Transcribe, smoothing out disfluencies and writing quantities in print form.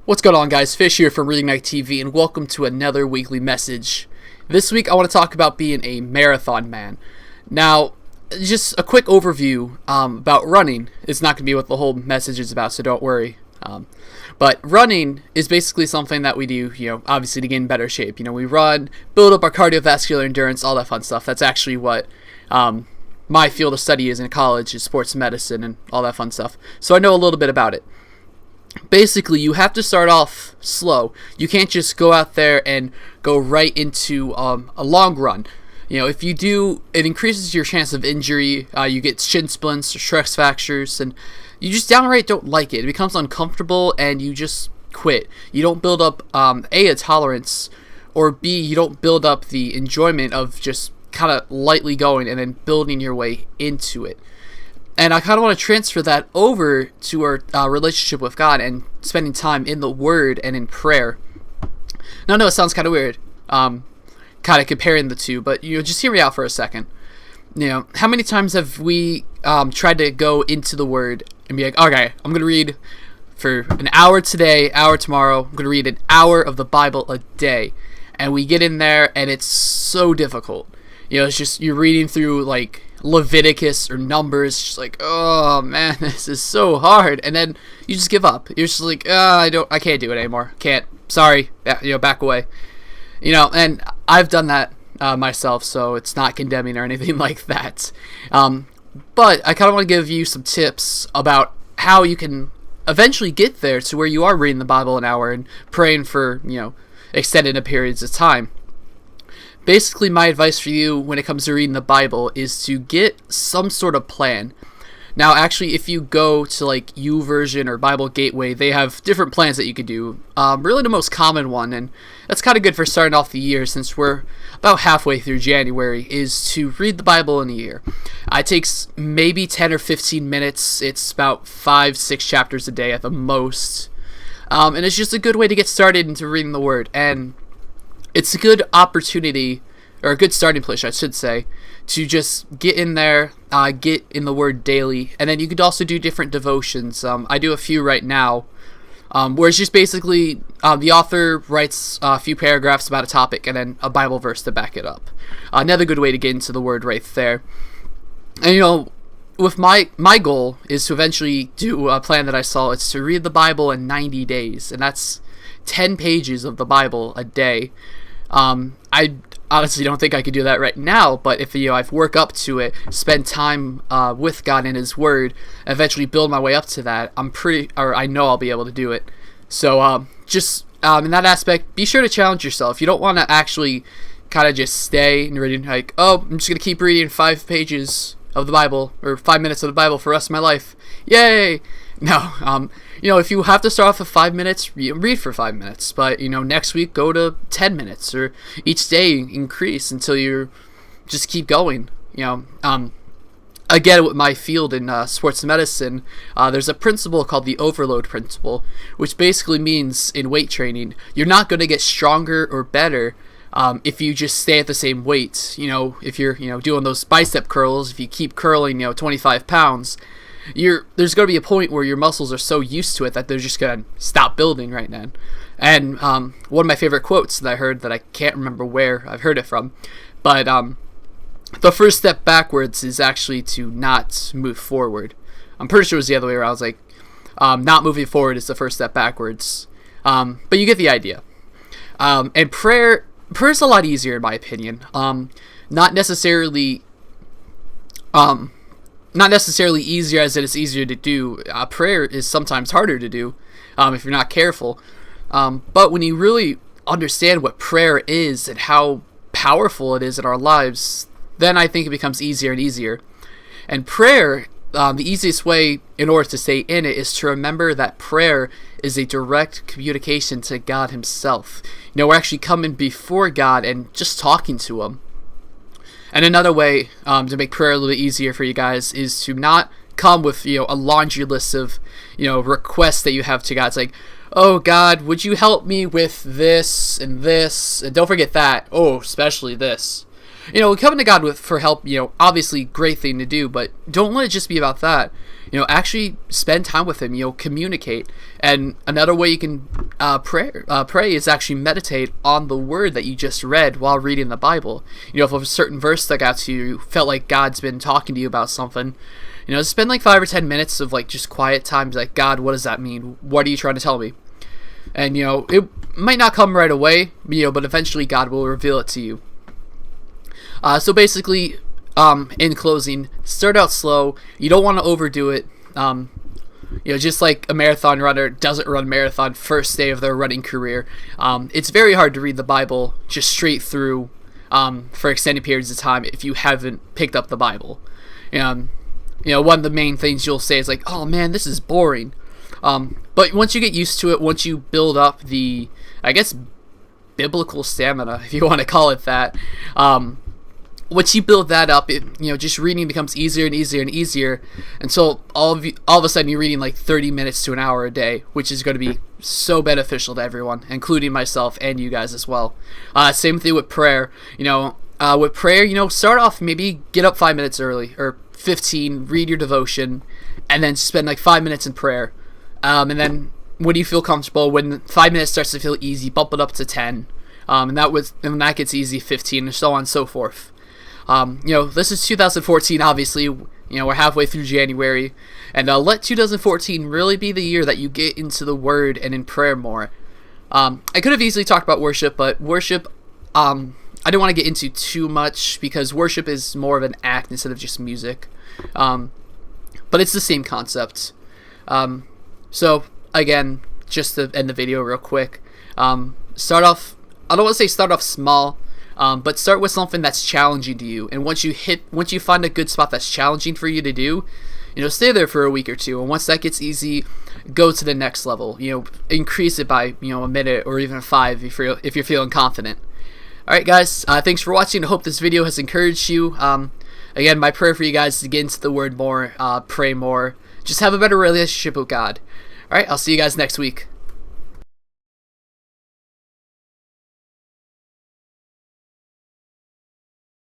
What's going on, guys? Fish here from Reading Night TV, and welcome to another weekly message. This week I want to talk about being a marathon man. Now, just a quick overview about running. It's not going to be what the whole message is about, so don't worry. But running is basically something that we do, obviously to get in better shape. We run, build up our cardiovascular endurance, all that fun stuff. That's actually what my field of study is in college, is sports medicine and all that fun stuff. So I know a little bit about it. Basically, you have to start off slow. You can't just go out there and go right into a long run. If you do, it increases your chance of injury. You get shin splints or stress fractures, and you just downright don't like it. It becomes uncomfortable, and you just quit. You don't build up, A, a tolerance, or B, you don't build up the enjoyment of just kind of lightly going and then building your way into it. And I kind of want to transfer that over to our relationship with God and spending time in the Word and in prayer. Now, I know it sounds kind of weird, kind of comparing the two, but just hear me out for a second. How many times have we tried to go into the Word and be like, okay, I'm going to read for an hour today, hour tomorrow, I'm going to read an hour of the Bible a day. And we get in there and it's so difficult. It's just you're reading through like Leviticus or Numbers, just like, oh man, this is so hard, and then you just give up. You're just like, I can't do it anymore. Can't. Sorry. Back away. And I've done that myself, so it's not condemning or anything like that. But I kind of want to give you some tips about how you can eventually get there to where you are reading the Bible an hour and praying for extended periods of time. Basically, my advice for you when it comes to reading the Bible is to get some sort of plan. Now, actually, if you go to like YouVersion or Bible Gateway, they have different plans that you could do. Really the most common one, and that's kind of good for starting off the year since we're about halfway through January, is to read the Bible in a year. It takes maybe 10 or 15 minutes. It's about 5-6 chapters a day at the most. And it's just a good way to get started into reading the Word. And it's a good opportunity, or a good starting place, I should say, to just get in there, get in the Word daily, and then you could also do different devotions. I do a few right now, where it's just basically the author writes a few paragraphs about a topic and then a Bible verse to back it up. Another good way to get into the Word right there. And with my goal is to eventually do a plan that I saw. It's to read the Bible in 90 days, and that's 10 pages of the Bible a day. I honestly don't think I could do that right now, but if I work up to it, spend time with God and His Word, eventually build my way up to that, I know I'll be able to do it. So just in that aspect, be sure to challenge yourself. You don't want to actually kind of just stay and reading like, oh, I'm just gonna keep reading 5 pages of the Bible or 5 minutes of the Bible for the rest of my life. Yay! No, if you have to start off with 5 minutes, read for 5 minutes. But, next week, go to 10 minutes. Or each day, increase until you just keep going. Again, with my field in sports medicine, there's a principle called the overload principle, which basically means in weight training, you're not going to get stronger or better if you just stay at the same weight. If you're, doing those bicep curls, if you keep curling, 25 pounds, there's going to be a point where your muscles are so used to it that they're just going to stop building right then. And one of my favorite quotes that I heard, that I can't remember where I've heard it from, but the first step backwards is actually to not move forward. I'm pretty sure it was the other way around. I was like, not moving forward is the first step backwards. But you get the idea. And prayer's a lot easier in my opinion. Not necessarily easier as it is easier to do. Prayer is sometimes harder to do if you're not careful. But when you really understand what prayer is and how powerful it is in our lives, then I think it becomes easier and easier. And prayer, the easiest way in order to stay in it is to remember that prayer is a direct communication to God Himself. We're actually coming before God and just talking to Him. And another way to make prayer a little bit easier for you guys is to not come with a laundry list of requests that you have to God. It's like, oh God, would you help me with this, and don't forget that. Oh, especially this. Coming to God for help, obviously great thing to do, but don't let it just be about that. Actually spend time with Him, communicate. And another way you can pray is actually meditate on the word that you just read while reading the Bible. If a certain verse stuck out to you, you felt like God's been talking to you about something, spend like 5 or 10 minutes of like just quiet time, like, God, what does that mean? What are you trying to tell me? And it might not come right away, but eventually God will reveal it to you. So basically, in closing, start out slow. You don't want to overdo it. Just like a marathon runner doesn't run marathon first day of their running career. It's very hard to read the Bible just straight through for extended periods of time if you haven't picked up the Bible. One of the main things you'll say is like, oh man, this is boring. But once you get used to it, once you build up the, I guess, biblical stamina, if you want to call it that, once you build that up, just reading becomes easier and easier and easier until all of a sudden you're reading like 30 minutes to an hour a day, which is going to be so beneficial to everyone, including myself and you guys as well. Same thing with prayer. With prayer, start off, maybe get up 5 minutes early or 15, read your devotion, and then spend like 5 minutes in prayer. And then when you feel comfortable, when 5 minutes starts to feel easy, bump it up to 10. And when that gets easy, 15, and so on and so forth. This is 2014, obviously, we're halfway through January, and let 2014 really be the year that you get into the Word and in prayer more. I could have easily talked about worship, but worship, I didn't want to get into too much, because worship is more of an act instead of just music, but it's the same concept. So, again, just to end the video real quick, start off, I don't want to say start off small, but start with something that's challenging to you, and once you find a good spot that's challenging for you to do, stay there for a week or two, and once that gets easy, go to the next level. Increase it by a minute or even 5 if you're feeling confident. All right, guys, thanks for watching. I hope this video has encouraged you. Again, my prayer for you guys is to get into the Word more, pray more, just have a better relationship with God. All right, I'll see you guys next week.